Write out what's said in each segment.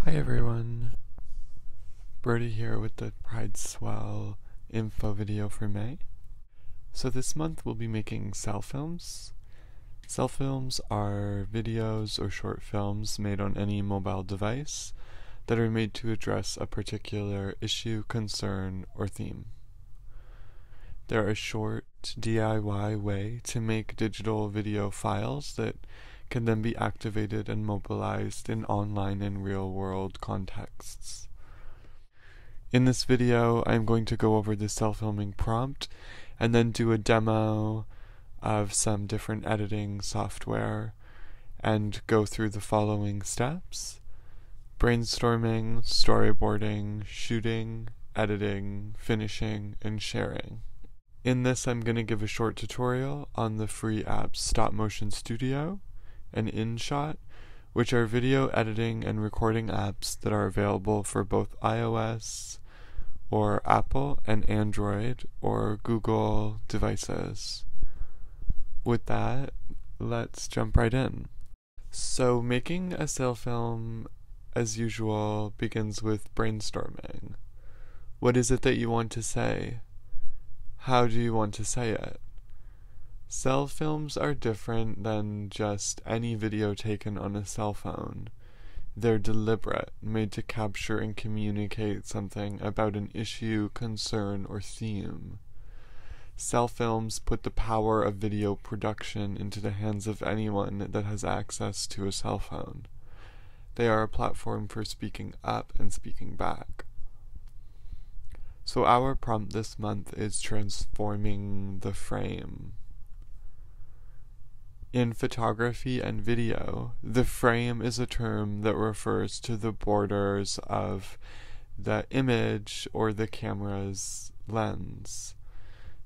Hi everyone, Brody here with the Pride Swell info video for May. So this month we'll be making Cellphilms. Cellphilms are videos or short films made on any mobile device that are made to address a particular issue, concern, or theme. They're a short DIY way to make digital video files that can then be activated and mobilized in online and real-world contexts. In this video, I'm going to go over the Cellphilming prompt and then do a demo of some different editing software and go through the following steps: brainstorming, storyboarding, shooting, editing, finishing, and sharing. In this, I'm going to give a short tutorial on the free apps Stopmotion Studio and InShot, which are video editing and recording apps that are available for both iOS or Apple and Android or Google devices. With that, let's jump right in. So making a Cellphilm, as usual, begins with brainstorming. What is it that you want to say? How do you want to say it? Cellphilms are different than just any video taken on a cell phone. They're deliberate, made to capture and communicate something about an issue, concern, or theme. Cellphilms put the power of video production into the hands of anyone that has access to a cell phone. They are a platform for speaking up and speaking back. So our prompt this month is transforming the frame. In photography and video, the frame is a term that refers to the borders of the image or the camera's lens.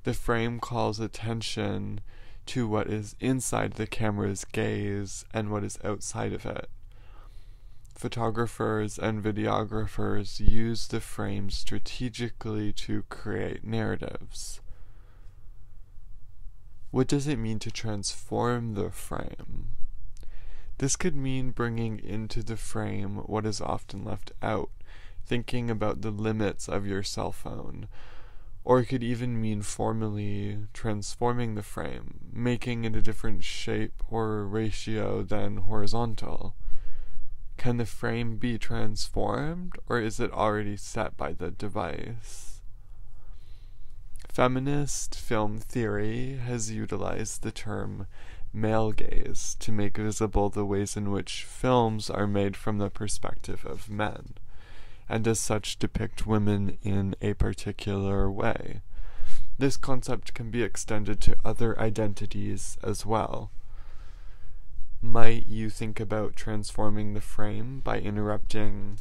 The frame calls attention to what is inside the camera's gaze and what is outside of it. Photographers and videographers use the frame strategically to create narratives. What does it mean to transform the frame? This could mean bringing into the frame what is often left out, thinking about the limits of your cell phone. Or it could even mean formally transforming the frame, making it a different shape or ratio than horizontal. Can the frame be transformed, or is it already set by the device? Feminist film theory has utilized the term male gaze to make visible the ways in which films are made from the perspective of men, and as such depict women in a particular way. This concept can be extended to other identities as well. Might you think about transforming the frame by interrupting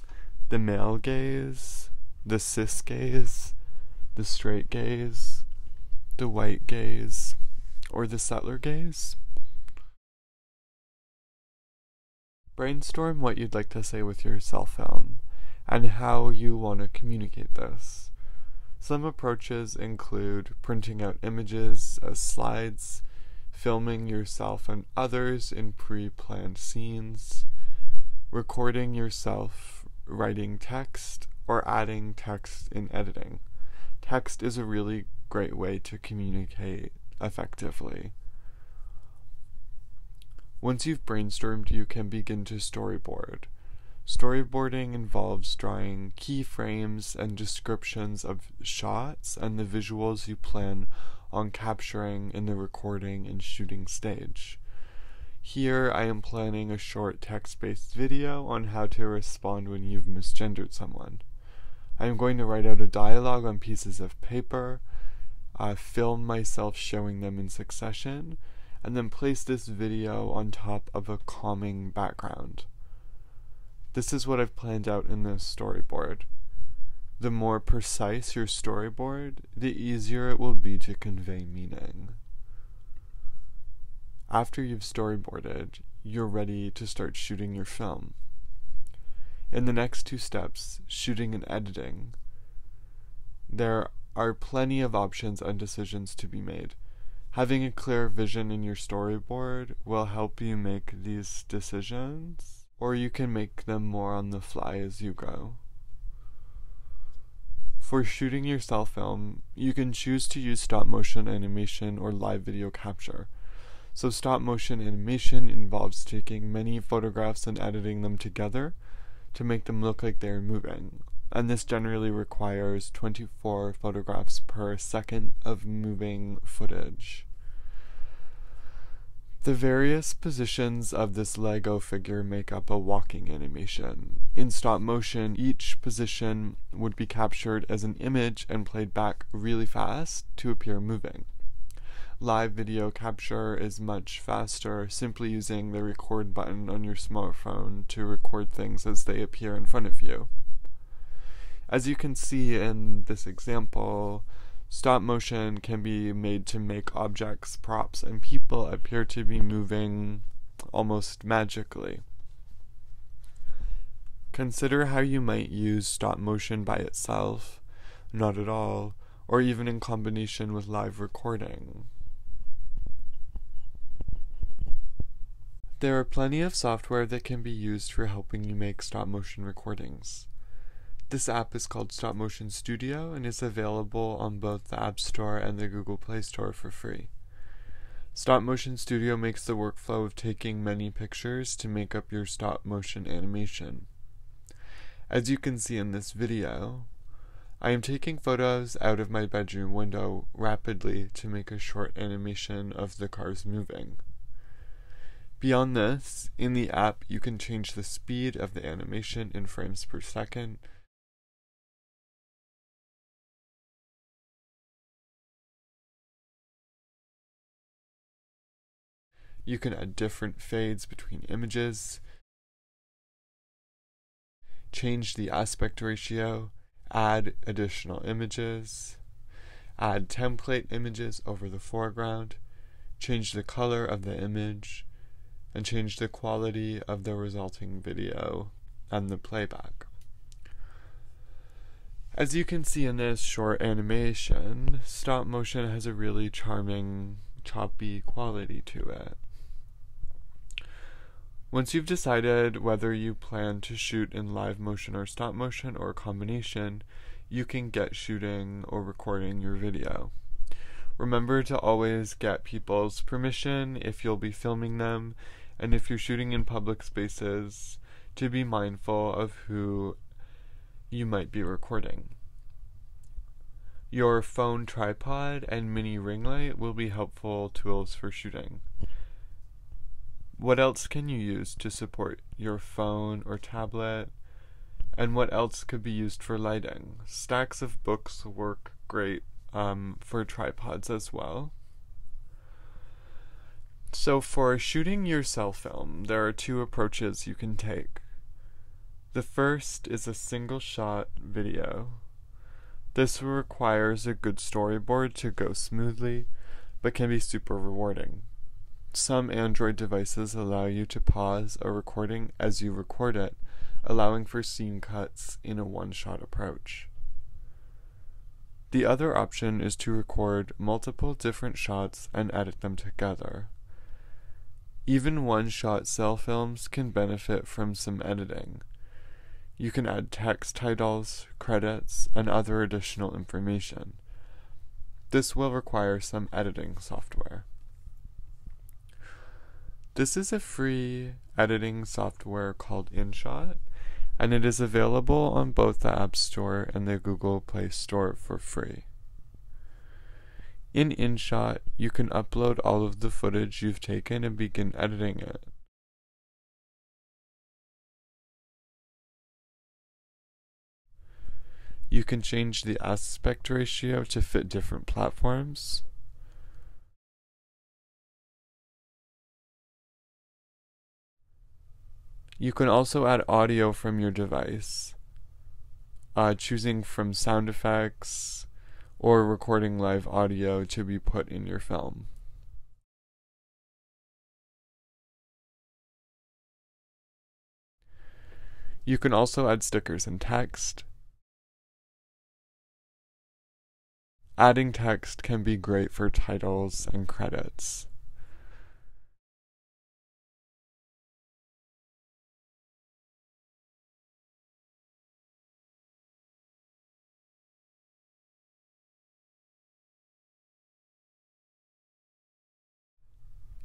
the male gaze, the cis gaze, the straight gaze, the white gaze, or the settler gaze? Brainstorm what you'd like to say with your Cellphilm and how you want to communicate this. Some approaches include printing out images as slides, filming yourself and others in pre-planned scenes, recording yourself writing text, or adding text in editing. Text is a really great way to communicate effectively. Once you've brainstormed, you can begin to storyboard. Storyboarding involves drawing keyframes and descriptions of shots and the visuals you plan on capturing in the recording and shooting stage. Here I am planning a short text-based video on how to respond when you've misgendered someone. I am going to write out a dialogue on pieces of paper, film myself showing them in succession, and then place this video on top of a calming background. This is what I've planned out in this storyboard. The more precise your storyboard, the easier it will be to convey meaning. After you've storyboarded, you're ready to start shooting your film. In the next two steps, shooting and editing, there are plenty of options and decisions to be made. Having a clear vision in your storyboard will help you make these decisions. or you can make them more on the fly as you go. For shooting your cell film, you can choose to use stop motion animation or live video capture. So stop motion animation involves taking many photographs and editing them together to make them look like they're moving, and this generally requires 24 photographs per second of moving footage. The various positions of this Lego figure make up a walking animation. In stop motion, each position would be captured as an image and played back really fast to appear moving. Live video capture is much faster, simply using the record button on your smartphone to record things as they appear in front of you. As you can see in this example, stop motion can be made to make objects, props, and people appear to be moving almost magically. Consider how you might use stop motion by itself, not at all, or even in combination with live recording. There are plenty of software that can be used for helping you make stop motion recordings. This app is called Stopmotion Studio and is available on both the App Store and the Google Play Store for free. Stopmotion Studio makes the workflow of taking many pictures to make up your stop motion animation. As you can see in this video, I am taking photos out of my bedroom window rapidly to make a short animation of the cars moving. Beyond this, in the app you can change the speed of the animation in frames per second, you can add different fades between images, change the aspect ratio, add additional images, add template images over the foreground, change the color of the image, and change the quality of the resulting video and the playback. As you can see in this short animation, stop motion has a really charming, choppy quality to it. Once you've decided whether you plan to shoot in live motion or stop motion or a combination, you can get shooting or recording your video. Remember to always get people's permission if you'll be filming them, and if you're shooting in public spaces, to be mindful of who you might be recording. Your phone tripod and mini ring light will be helpful tools for shooting. What else can you use to support your phone or tablet? And what else could be used for lighting? Stacks of books work great for tripods as well. So for shooting your cell film, there are two approaches you can take. The first is a single shot video. This requires a good storyboard to go smoothly, but can be super rewarding. Some Android devices allow you to pause a recording as you record it, allowing for scene cuts in a one-shot approach. The other option is to record multiple different shots and edit them together. Even one-shot cell films can benefit from some editing. You can add text titles, credits, and other additional information. This will require some editing software. This is a free editing software called InShot, and it is available on both the App Store and the Google Play Store for free. In InShot, you can upload all of the footage you've taken and begin editing it. You can change the aspect ratio to fit different platforms. You can also add audio from your device, choosing from sound effects or recording live audio to be put in your film. You can also add stickers and text. Adding text can be great for titles and credits.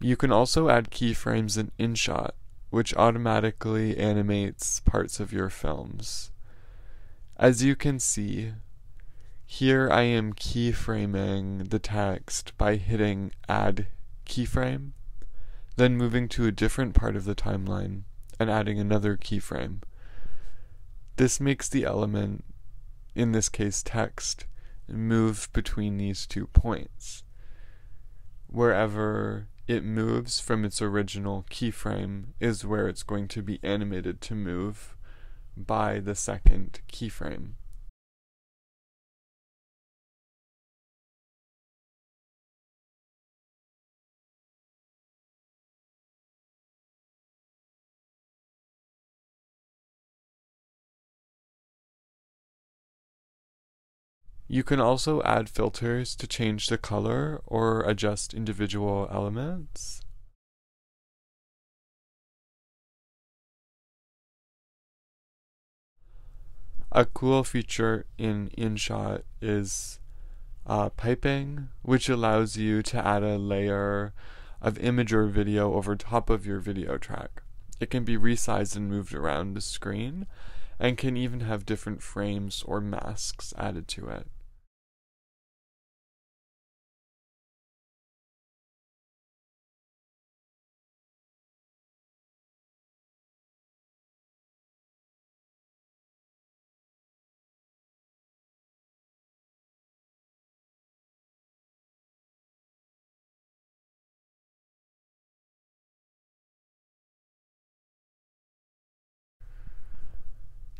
You can also add keyframes in InShot, which automatically animates parts of your films. As you can see, here I am keyframing the text by hitting Add Keyframe, then moving to a different part of the timeline and adding another keyframe. This makes the element, in this case text, move between these 2 points. Wherever it moves from its original keyframe is where it's going to be animated to move by the second keyframe. You can also add filters to change the color or adjust individual elements. A cool feature in InShot is piping, which allows you to add a layer of image or video over top of your video track. It can be resized and moved around the screen, and can even have different frames or masks added to it.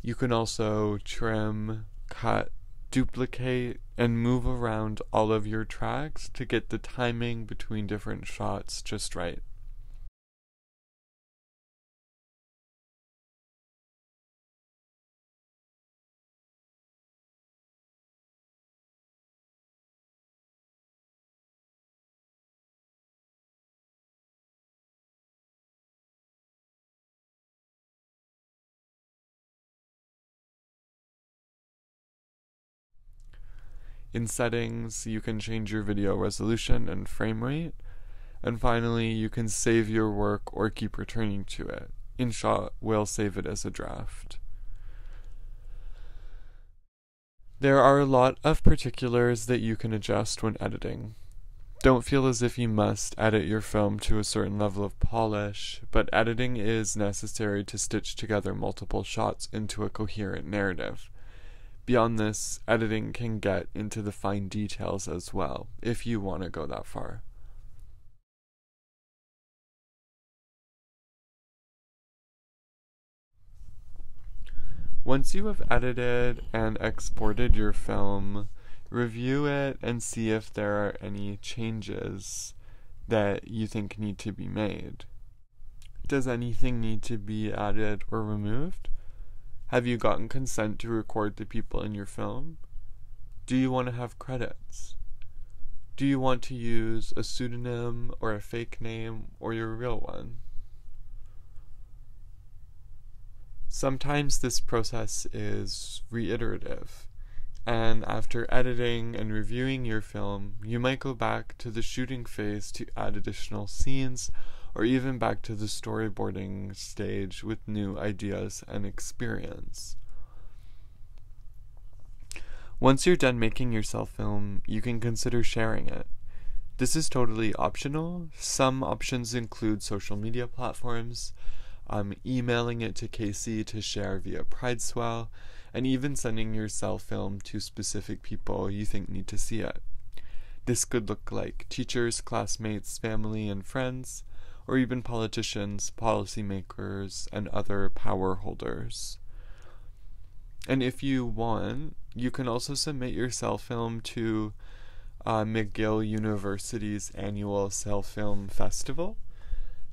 You can also trim, cut, duplicate, and move around all of your tracks to get the timing between different shots just right. In settings, you can change your video resolution and frame rate, and finally, you can save your work or keep returning to it. InShot will save it as a draft. There are a lot of particulars that you can adjust when editing. Don't feel as if you must edit your film to a certain level of polish, but editing is necessary to stitch together multiple shots into a coherent narrative. Beyond this, editing can get into the fine details as well, if you want to go that far. Once you have edited and exported your film, review it and see if there are any changes that you think need to be made. Does anything need to be added or removed? Have you gotten consent to record the people in your film? Do you want to have credits? Do you want to use a pseudonym or a fake name or your real one? Sometimes this process is reiterative, and after editing and reviewing your film, you might go back to the shooting phase to add additional scenes, or even back to the storyboarding stage with new ideas and experience. Once you're done making your Cellphilm, you can consider sharing it. This is totally optional. Some options include social media platforms, emailing it to Casey to share via PrideSwell, and even sending your Cellphilm to specific people you think need to see it. This could look like teachers, classmates, family, and friends, or even politicians, policymakers, and other power holders. And if you want, you can also submit your Cellphilm to McGill University's annual Cellphilm Festival.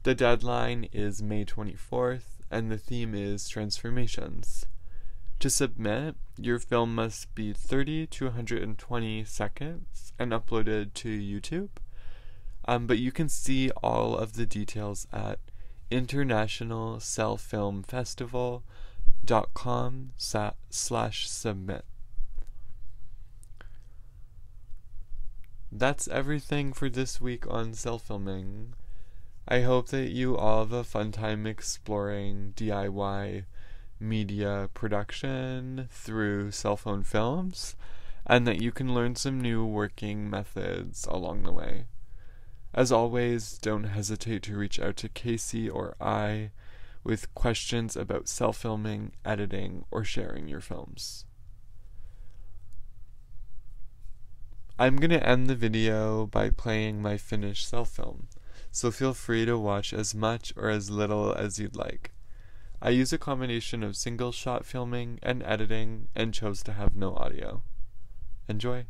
The deadline is May 24th, and the theme is transformations. To submit, your film must be 30 to 120 seconds and uploaded to YouTube. But you can see all of the details at internationalcellfilmfestival.com/submit. That's everything for this week on Cellfilming. I hope that you all have a fun time exploring DIY media production through cell phone films, and that you can learn some new working methods along the way. As always, don't hesitate to reach out to Casey or I with questions about self-filming, editing, or sharing your films. I'm going to end the video by playing my finished self-film, so feel free to watch as much or as little as you'd like. I use a combination of single shot filming and editing and chose to have no audio. Enjoy!